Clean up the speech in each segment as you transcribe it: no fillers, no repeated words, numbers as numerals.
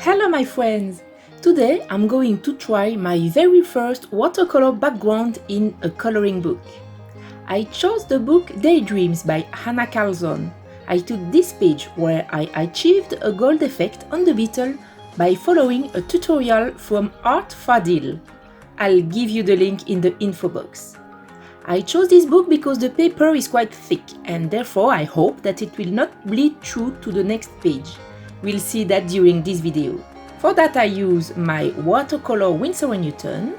Hello my friends! Today I'm going to try my very first watercolor background in a coloring book. I chose the book Daydreams by Hanna Karlzon. I took this page where I achieved a gold effect on the beetle by following a tutorial from Art Fadil. I'll give you the link in the info box. I chose this book because the paper is quite thick and therefore I hope that it will not bleed through to the next page. We'll see that during this video. For that I use my watercolor Winsor Newton,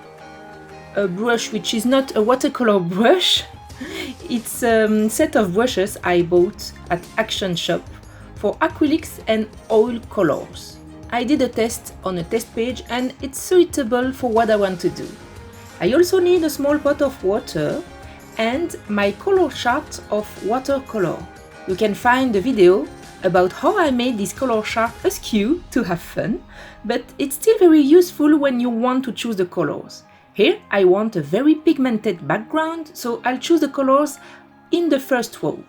a brush which is not a watercolor brush. It's a set of brushes I bought at Action Shop for acrylics and oil colors. I did a test on a test page and it's suitable for what I want to do. I also need a small pot of water and my color chart of watercolor. You can find the video about how I made this color chart askew to have fun, but it's still very useful when you want to choose the colors. Here I want a very pigmented background, so I'll choose the colors in the first row.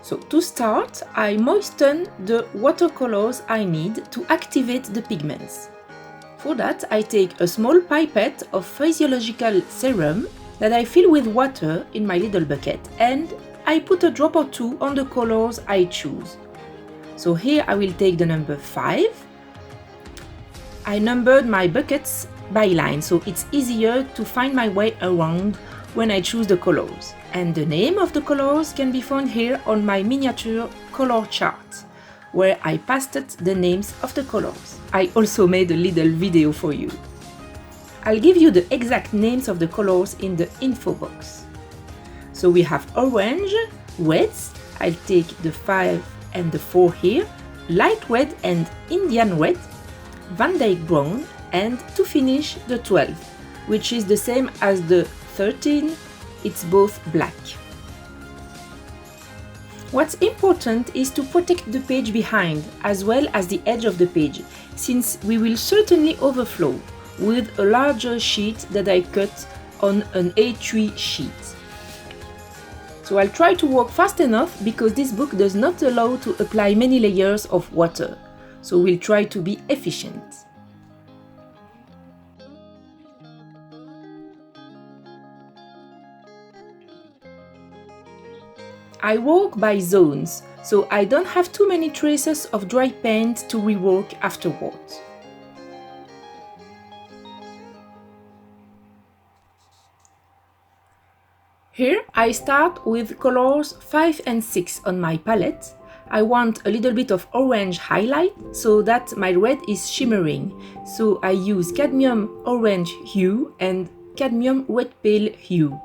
So to start, I moisten the watercolors I need to activate the pigments. For that, I take a small pipette of physiological serum that I fill with water in my little bucket and I put a drop or two on the colors I choose. So here I will take the number 5. I numbered my buckets by line, so it's easier to find my way around when I choose the colors. And the name of the colors can be found here on my miniature color chart, where I pasted the names of the colors. I also made a little video for you. I'll give you the exact names of the colors in the info box. So we have orange, reds, I'll take the 5 and the 4 here, light red and Indian red, Dycke Brown, and to finish the 12, which is the same as the 13, it's both black. What's important is to protect the page behind as well as the edge of the page, since we will certainly overflow with a larger sheet that I cut on an A3 sheet. So I'll try to work fast enough because this book does not allow to apply many layers of water. So we'll try to be efficient. I work by zones, so I don't have too many traces of dry paint to rework afterwards. Here I start with colors 5 and 6 on my palette. I want a little bit of orange highlight so that my red is shimmering. So I use Cadmium Orange Hue and Cadmium Red Pale Hue.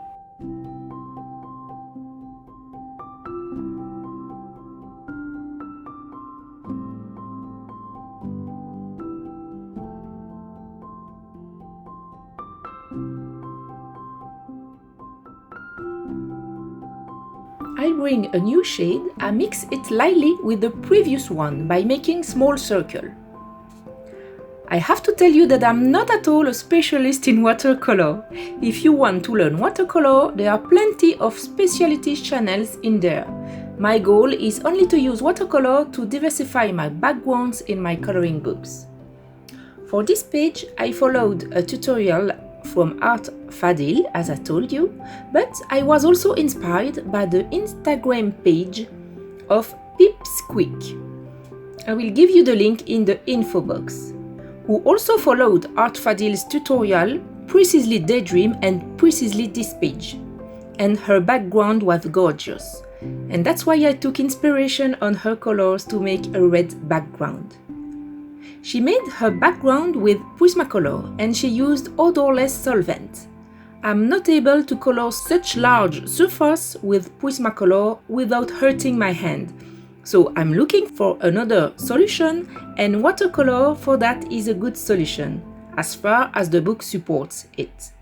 I bring a new shade, I mix it lightly with the previous one by making small circle. I have to tell you that I'm not at all a specialist in watercolor. If you want to learn watercolor, there are plenty of specialty channels in there. My goal is only to use watercolor to diversify my backgrounds in my coloring books. For this page, I followed a tutorial from Art Fadil, as I told you, but I was also inspired by the Instagram page of Pipsqueak. I will give you the link in the info box, who also followed Art Fadil's tutorial, precisely Daydream and precisely this page. And her background was gorgeous, and that's why I took inspiration on her colors to make a red background. She made her background with Prismacolor and she used odorless solvent. I'm not able to color such large surface with Prismacolor without hurting my hand. So I'm looking for another solution, and watercolor for that is a good solution, as far as the book supports it.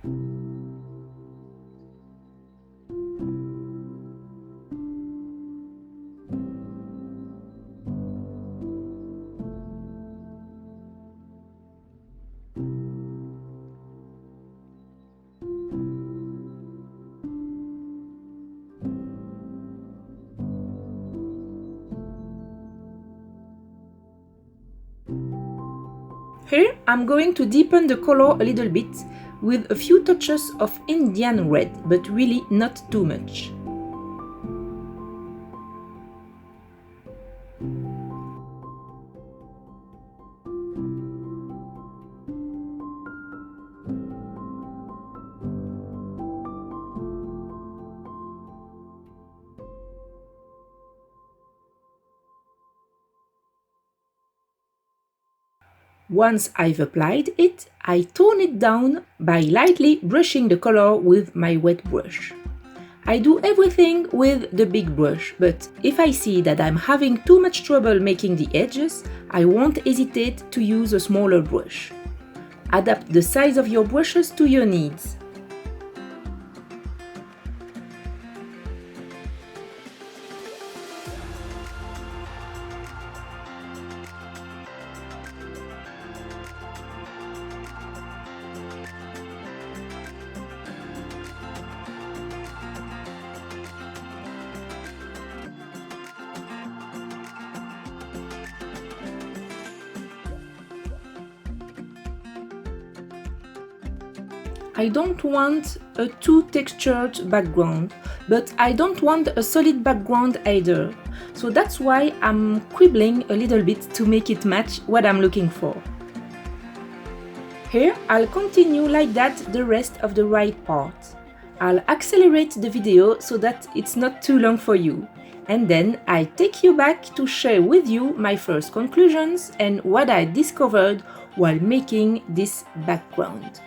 Here I'm going to deepen the color a little bit with a few touches of Indian red, but really not too much. Once I've applied it, I tone it down by lightly brushing the color with my wet brush. I do everything with the big brush, but if I see that I'm having too much trouble making the edges, I won't hesitate to use a smaller brush. Adapt the size of your brushes to your needs. I don't want a too textured background, but I don't want a solid background either. So that's why I'm quibbling a little bit to make it match what I'm looking for. Here I'll continue like that the rest of the right part. I'll accelerate the video so that it's not too long for you. And then I take you back to share with you my first conclusions and what I discovered while making this background.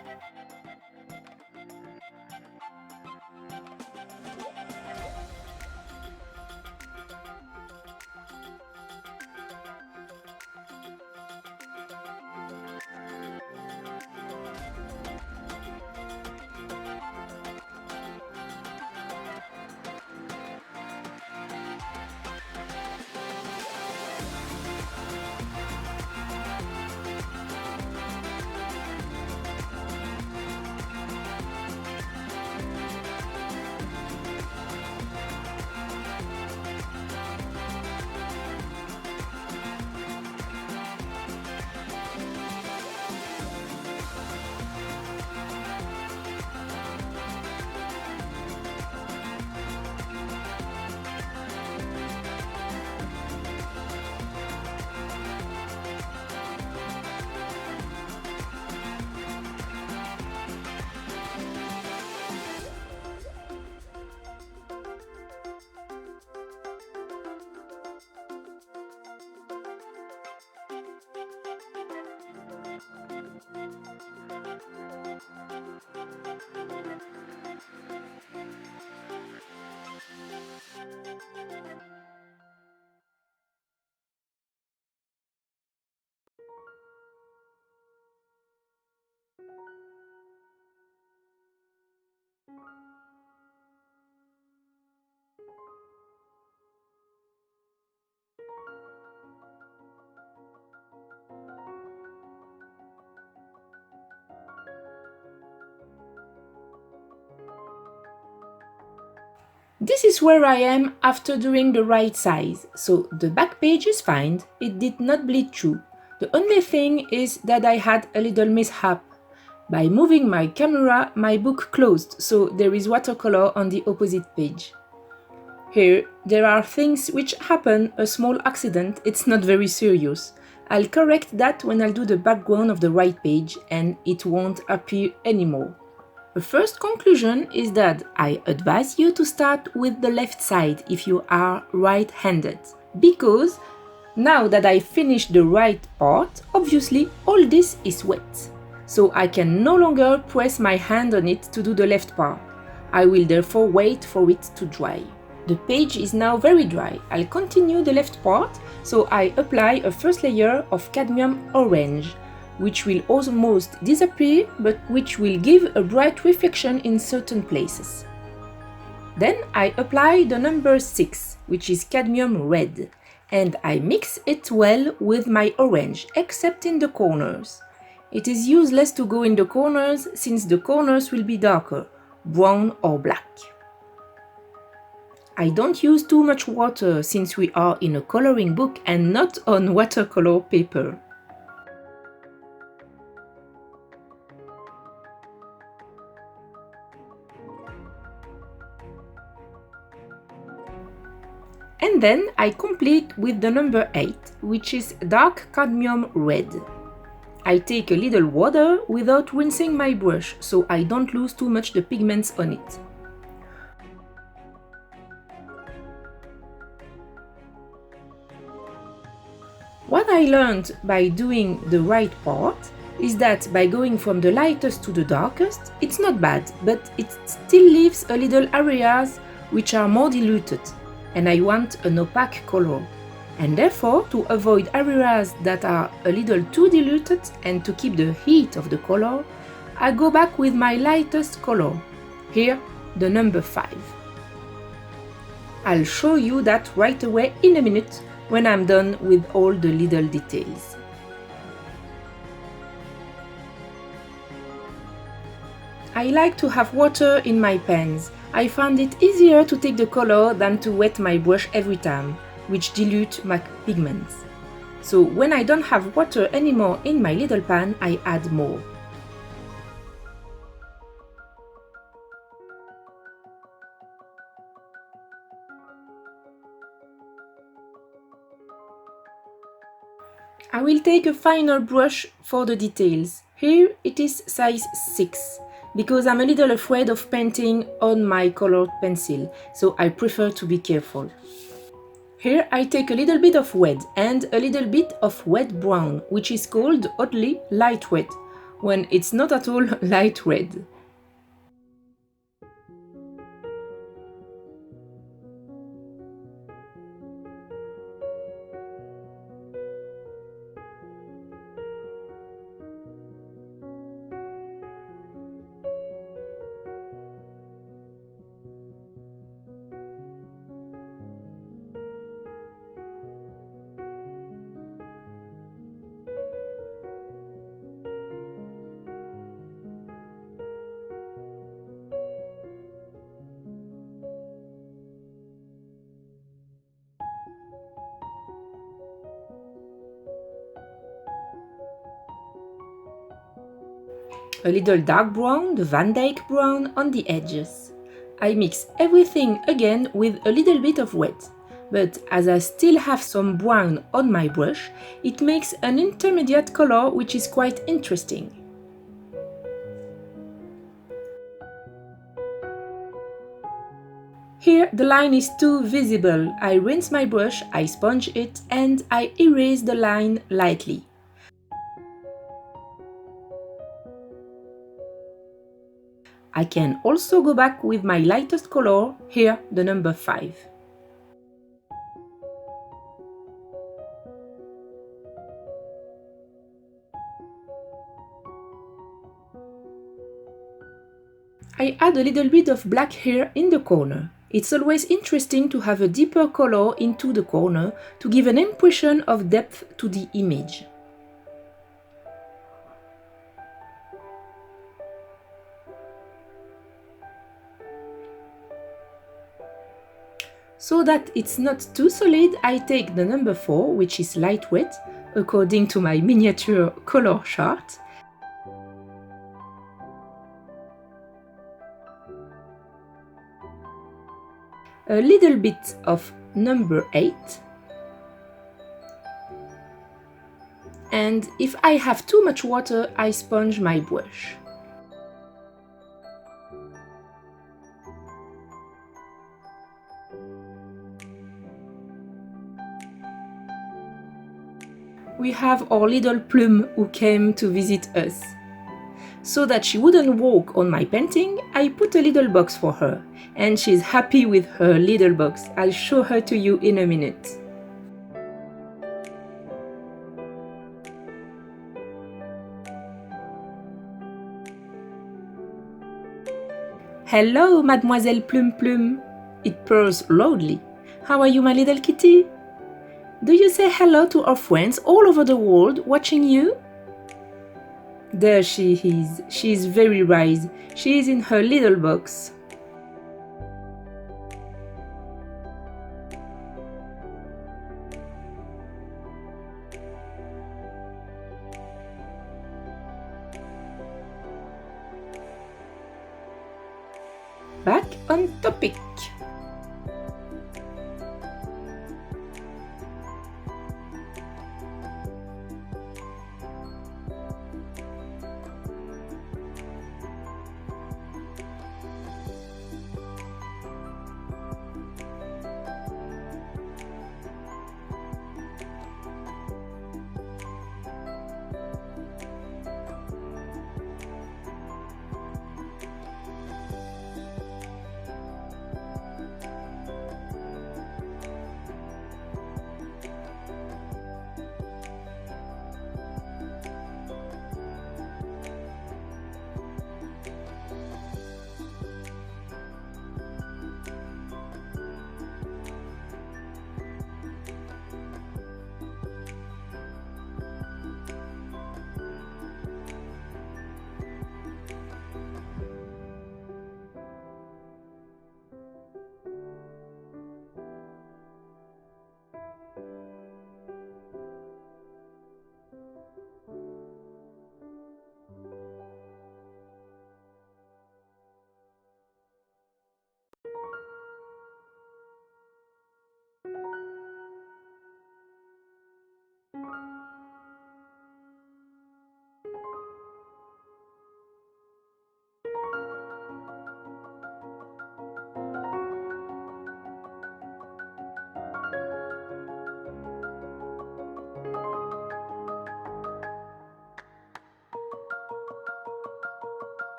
This is where I am after doing the right size, so the back page is fine, it did not bleed through. The only thing is that I had a little mishap. By moving my camera, my book closed, so there is watercolor on the opposite page. Here, there are things which happen, a small accident, it's not very serious. I'll correct that when I'll do the background of the right page and it won't appear anymore. The first conclusion is that I advise you to start with the left side if you are right-handed, because now that I finished the right part, obviously all this is wet, so I can no longer press my hand on it to do the left part. I will therefore wait for it to dry. The page is now very dry. I'll continue the left part, so I apply a first layer of cadmium orange, which will almost disappear, but which will give a bright reflection in certain places. Then I apply the number 6, which is cadmium red, and I mix it well with my orange, except in the corners. It is useless to go in the corners, since the corners will be darker, brown or black. I don't use too much water, since we are in a coloring book and not on watercolor paper. And then I complete with the number 8, which is dark cadmium red. I take a little water without rinsing my brush, so I don't lose too much the pigments on it. What I learned by doing the right part is that by going from the lightest to the darkest, it's not bad, but it still leaves a little areas which are more diluted, and I want an opaque color. And therefore, to avoid areas that are a little too diluted and to keep the heat of the color, I go back with my lightest color, here the number 5. I'll show you that right away in a minute when I'm done with all the little details. I like to have water in my pens. I find it easier to take the color than to wet my brush every time, which dilute my pigments. So when I don't have water anymore in my little pan, I add more. I will take a finer brush for the details. Here it is size 6, because I'm a little afraid of painting on my colored pencil, so I prefer to be careful. Here I take a little bit of red and a little bit of wet brown, which is called oddly light red, when it's not at all light red. A little dark brown, the Van Dycke brown on the edges. I mix everything again with a little bit of wet, but as I still have some brown on my brush, it makes an intermediate color which is quite interesting. Here the line is too visible. I rinse my brush, I sponge it, and I erase the line lightly. I can also go back with my lightest color, here the number 5. I add a little bit of black here in the corner. It's always interesting to have a deeper color into the corner to give an impression of depth to the image. So that it's not too solid, I take the number 4, which is lightweight, according to my miniature color chart. A little bit of number 8. And if I have too much water, I sponge my brush. We have our little Plume who came to visit us. So that she wouldn't walk on my painting, I put a little box for her, and she's happy with her little box. I'll show her to you in a minute. Hello, Mademoiselle Plume Plume. It purrs loudly. How are you, my little kitty? Do you say hello to our friends all over the world watching you? There she is. She is very wise. She is in her little box. Back on topic.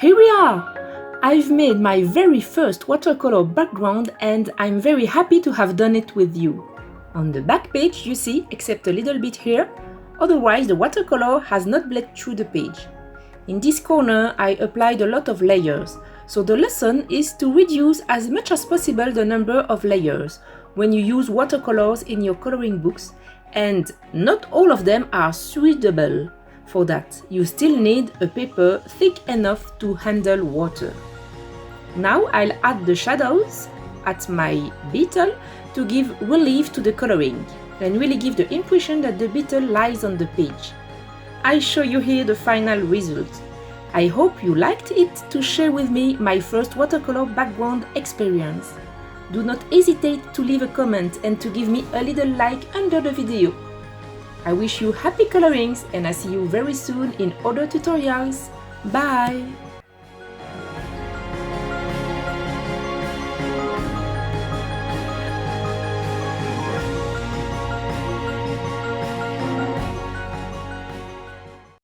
Here we are! I've made my very first watercolor background and I'm very happy to have done it with you. On the back page you see, except a little bit here, otherwise the watercolor has not bled through the page. In this corner I applied a lot of layers, so the lesson is to reduce as much as possible the number of layers when you use watercolors in your coloring books, and not all of them are suitable. For that, you still need a paper thick enough to handle water. Now I'll add the shadows at my beetle to give relief to the coloring and really give the impression that the beetle lies on the page. I show you here the final result. I hope you liked it to share with me my first watercolor background experience. Do not hesitate to leave a comment and to give me a little like under the video. I wish you happy colorings and I see you very soon in other tutorials. Bye!